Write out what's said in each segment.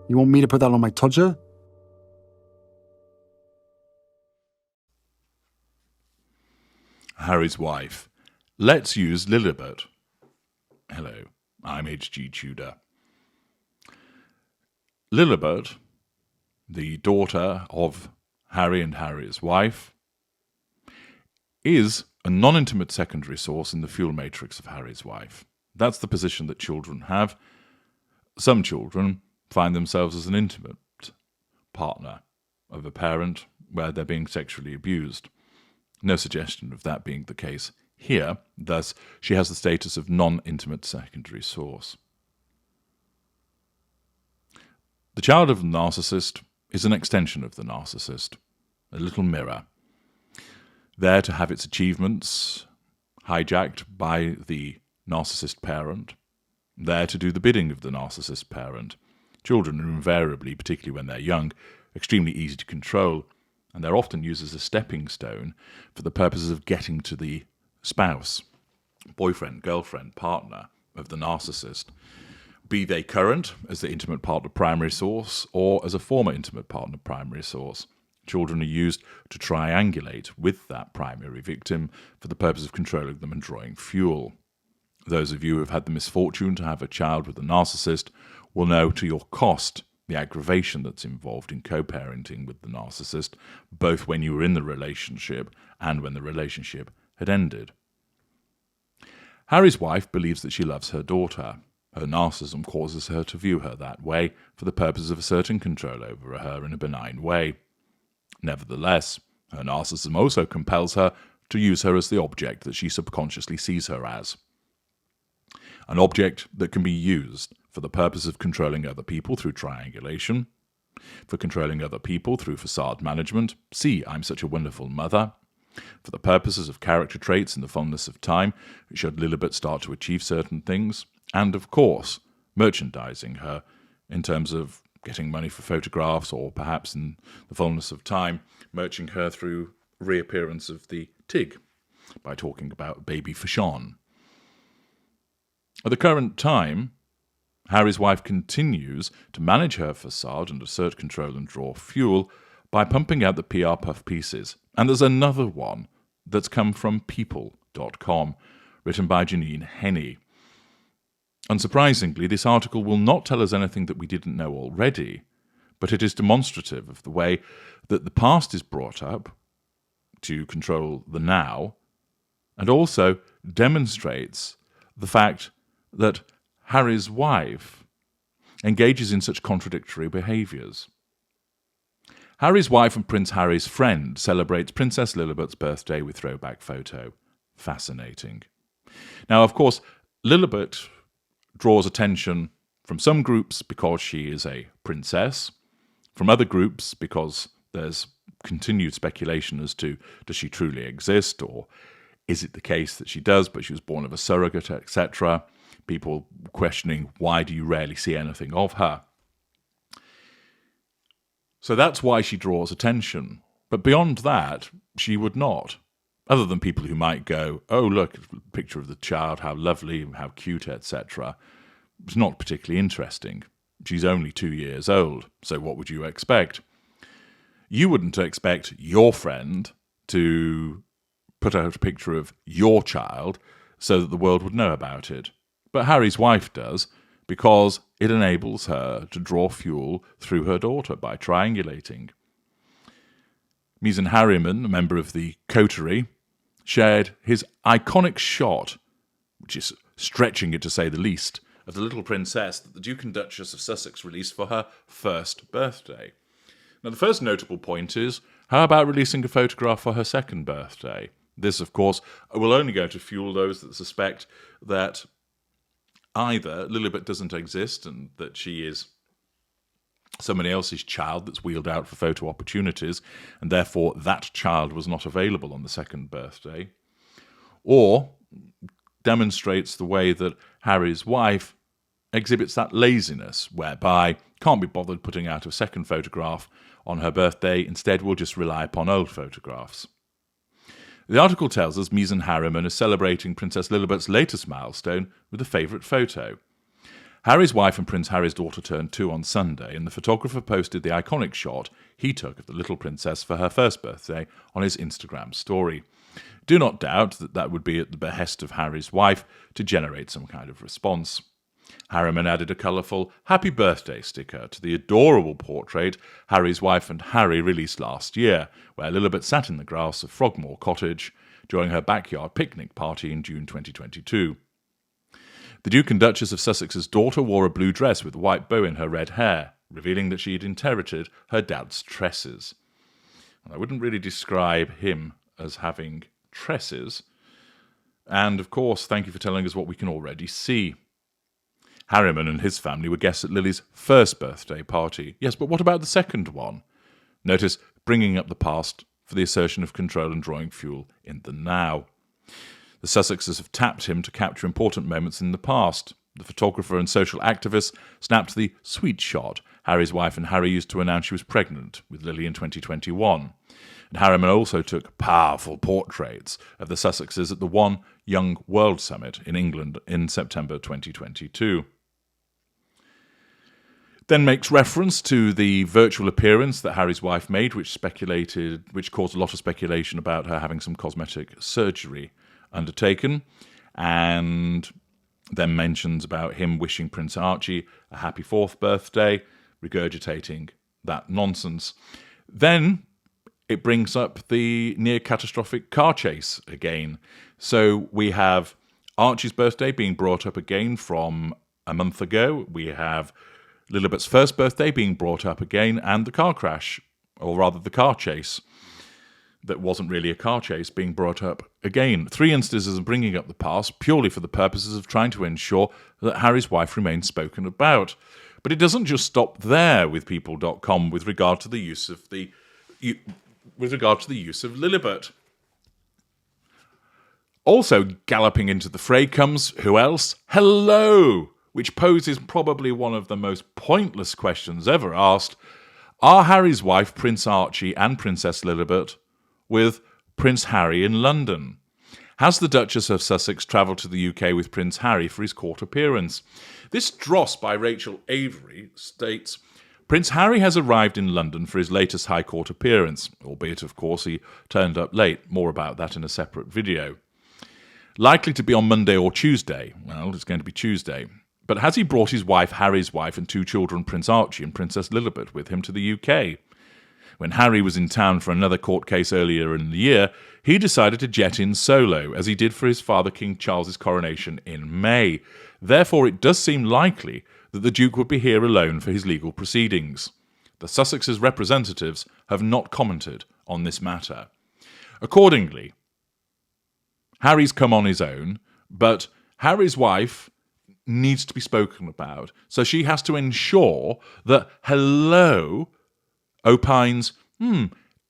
You want me to put that on my todger? Harry's wife. Let's use Lilibet. Hello, I'm H.G. Tudor. Lilibet, the daughter of Harry and Harry's wife, is a non-intimate secondary source in the fuel matrix of Harry's wife. That's the position that children have. Some children find themselves as an intimate partner of a parent where they're being sexually abused. No suggestion of that being the case here. Thus, she has the status of non-intimate secondary source. The child of the narcissist is an extension of the narcissist, a little mirror, there to have its achievements hijacked by the narcissist parent, there to do the bidding of the narcissist parent. Children are invariably, particularly when they're young, extremely easy to control, and they're often used as a stepping stone for the purposes of getting to the spouse, boyfriend, girlfriend, partner of the narcissist, be they current as the intimate partner primary source or as a former intimate partner primary source. Children are used to triangulate with that primary victim for the purpose of controlling them and drawing fuel. Those of you who have had the misfortune to have a child with a narcissist will know to your cost the aggravation that's involved in co-parenting with the narcissist, both when you were in the relationship and when the relationship had ended. Harry's wife believes that she loves her daughter. Her narcissism causes her to view her that way for the purpose of asserting control over her in a benign way. Nevertheless, her narcissism also compels her to use her as the object that she subconsciously sees her as. An object that can be used for the purpose of controlling other people through triangulation, for controlling other people through facade management, see, I'm such a wonderful mother, for the purposes of character traits in the fullness of time, should Lillibet start to achieve certain things, and of course, merchandising her in terms of getting money for photographs, or perhaps in the fullness of time, merching her through reappearance of the Tig by talking about baby Fashon. At the current time, Harry's wife continues to manage her facade and assert control and draw fuel by pumping out the PR puff pieces. And there's another one that's come from people.com, written by Janine Henney. Unsurprisingly, this article will not tell us anything that we didn't know already, but it is demonstrative of the way that the past is brought up to control the now, and also demonstrates the fact that Harry's wife engages in such contradictory behaviours. Harry's wife and Prince Harry's friend celebrates Princess Lilibet's birthday with throwback photo. Fascinating. Now, of course, Lillibet draws attention from some groups because she is a princess, from other groups because there's continued speculation as to does she truly exist, or is it the case that she does, but she was born of a surrogate, etc. People questioning why do you rarely see anything of her. So that's why she draws attention. But beyond that, she would not. Other than people who might go, oh, look, a picture of the child, how lovely, how cute, etc. It's not particularly interesting. She's only 2 years old, so what would you expect? You wouldn't expect your friend to put out a picture of your child so that the world would know about it. But Harry's wife does, because it enables her to draw fuel through her daughter by triangulating. Meghan Harriman, a member of the coterie, shared his iconic shot, which is stretching it to say the least, of the little princess that the Duke and Duchess of Sussex released for her first birthday. Now, the first notable point is, how about releasing a photograph for her second birthday? This, of course, will only go to fuel those that suspect that either Lilibet doesn't exist and that she is somebody else's child that's wheeled out for photo opportunities, and therefore that child was not available on the second birthday, or demonstrates the way that Harry's wife exhibits that laziness, whereby can't be bothered putting out a second photograph on her birthday, instead will just rely upon old photographs. The article tells us Meghan Harriman is celebrating Princess Lilibet's latest milestone with a favourite photo. Harry's wife and Prince Harry's daughter turned 2 on Sunday, and the photographer posted the iconic shot he took of the little princess for her first birthday on his Instagram story. Do not doubt that that would be at the behest of Harry's wife to generate some kind of response. Harriman added a colourful happy birthday sticker to the adorable portrait Harry's wife and Harry released last year, where Lilibet sat in the grass of Frogmore Cottage during her backyard picnic party in June 2022. The Duke and Duchess of Sussex's daughter wore a blue dress with a white bow in her red hair, revealing that she had inherited her dad's tresses. And I wouldn't really describe him as having tresses. And, of course, thank you for telling us what we can already see. Harriman and his family were guests at Lily's first birthday party. Yes, but what about the second one? Notice bringing up the past for the assertion of control and drawing fuel in the now. The Sussexes have tapped him to capture important moments in the past. The photographer and social activist snapped the sweet shot Harry's wife and Harry used to announce she was pregnant with Lily in 2021. And Harriman also took powerful portraits of the Sussexes at the One Young World Summit in England in September 2022. Then makes reference to the virtual appearance that Harry's wife made, which caused a lot of speculation about her having some cosmetic surgery undertaken, and then mentions about him wishing Prince Archie a happy 4th birthday, regurgitating that nonsense. Then it brings up the near-catastrophic car chase again. So we have Archie's birthday being brought up again from a month ago. We have Lilibet's first birthday being brought up again, and the car crash, or rather the car chase, that wasn't really a car chase, being brought up again. 3 instances of bringing up the past purely for the purposes of trying to ensure that Harry's wife remains spoken about. But it doesn't just stop there with People.com with regard to the use of Lilibet. Also galloping into the fray comes, who else? Hello! Which poses probably one of the most pointless questions ever asked. Are Harry's wife, Prince Archie, and Princess Lilibet with Prince Harry in London? Has the Duchess of Sussex travelled to the UK with Prince Harry for his court appearance? This dross by Rachel Avery states, Prince Harry has arrived in London for his latest High Court appearance, albeit, of course, he turned up late. More about that in a separate video. Likely to be on Monday or Tuesday. Well, it's going to be Tuesday. But has he brought his wife, Harry's wife, and 2 children, Prince Archie and Princess Lilibet, with him to the UK? When Harry was in town for another court case earlier in the year, he decided to jet in solo, as he did for his father King Charles's coronation in May. Therefore, it does seem likely that the Duke would be here alone for his legal proceedings. The Sussexes' representatives have not commented on this matter. Accordingly, Harry's come on his own, but Harry's wife needs to be spoken about. So she has to ensure that Hello opines,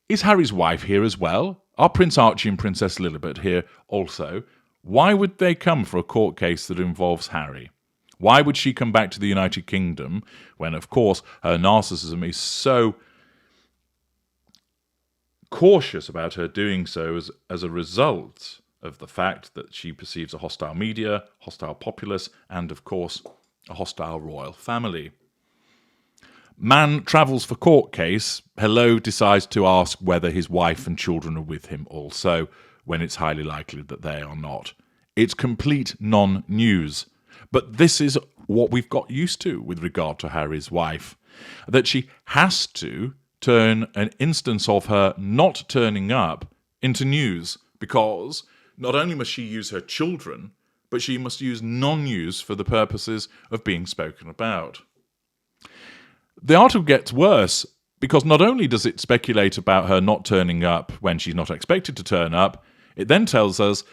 is Harry's wife here as well? Are Prince Archie and Princess Lilibet here also? Why would they come for a court case that involves Harry? Why would she come back to the United Kingdom when, of course, her narcissism is so cautious about her doing so as a result of the fact that she perceives a hostile media, hostile populace, and, of course, a hostile royal family? Man travels for court case. Hello decides to ask whether his wife and children are with him also, when it's highly likely that they are not. It's complete non-news. But this is what we've got used to with regard to Harry's wife, that she has to turn an instance of her not turning up into news, because not only must she use her children, but she must use non-news for the purposes of being spoken about. The article gets worse, because not only does it speculate about her not turning up when she's not expected to turn up, it then tells us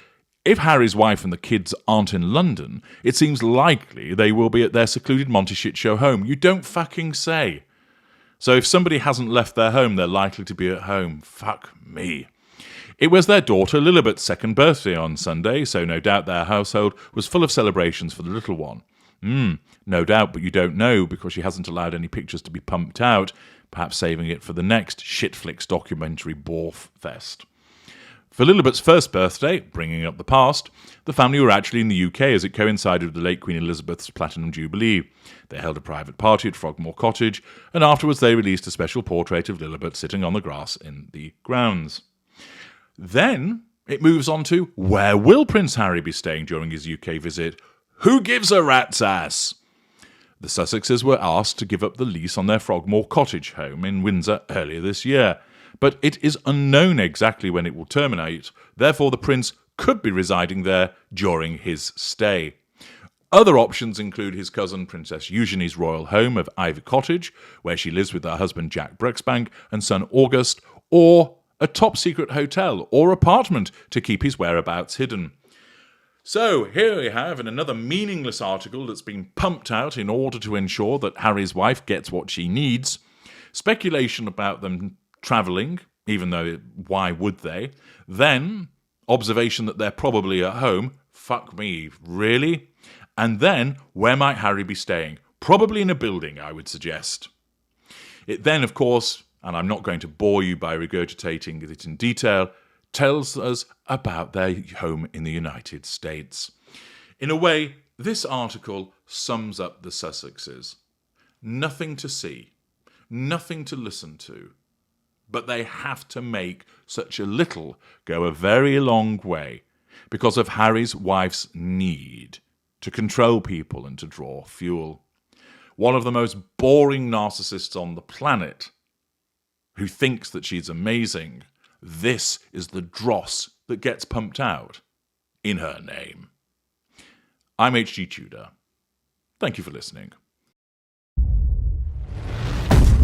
if Harry's wife and the kids aren't in London, it seems likely they will be at their secluded Monty Shit Show home. You don't fucking say. So if somebody hasn't left their home, they're likely to be at home. Fuck me. It was their daughter Lilibet's 2nd birthday on Sunday, so no doubt their household was full of celebrations for the little one. No doubt, but you don't know, because she hasn't allowed any pictures to be pumped out, perhaps saving it for the next Shitflix documentary bore fest. For Lilibet's first birthday, bringing up the past, the family were actually in the UK as it coincided with the late Queen Elizabeth's Platinum Jubilee. They held a private party at Frogmore Cottage, and afterwards they released a special portrait of Lilibet sitting on the grass in the grounds. Then it moves on to, where will Prince Harry be staying during his UK visit? Who gives a rat's ass? The Sussexes were asked to give up the lease on their Frogmore Cottage home in Windsor earlier this year, but it is unknown exactly when it will terminate, therefore the Prince could be residing there during his stay. Other options include his cousin Princess Eugenie's royal home of Ivy Cottage, where she lives with her husband Jack Brooksbank and son August, or a top-secret hotel or apartment to keep his whereabouts hidden. So here we have in another meaningless article that's been pumped out in order to ensure that Harry's wife gets what she needs, speculation about them travelling, even though why would they? Then observation that they're probably at home. Fuck me, really? And then, where might Harry be staying? Probably in a building, I would suggest. It then, of course, and I'm not going to bore you by regurgitating it in detail, tells us about their home in the United States. In a way, this article sums up the Sussexes. Nothing to see, nothing to listen to, but they have to make such a little go a very long way because of Harry's wife's need to control people and to draw fuel. One of the most boring narcissists on the planet who thinks that she's amazing, this is the dross that gets pumped out in her name. I'm H.G. Tudor. Thank you for listening.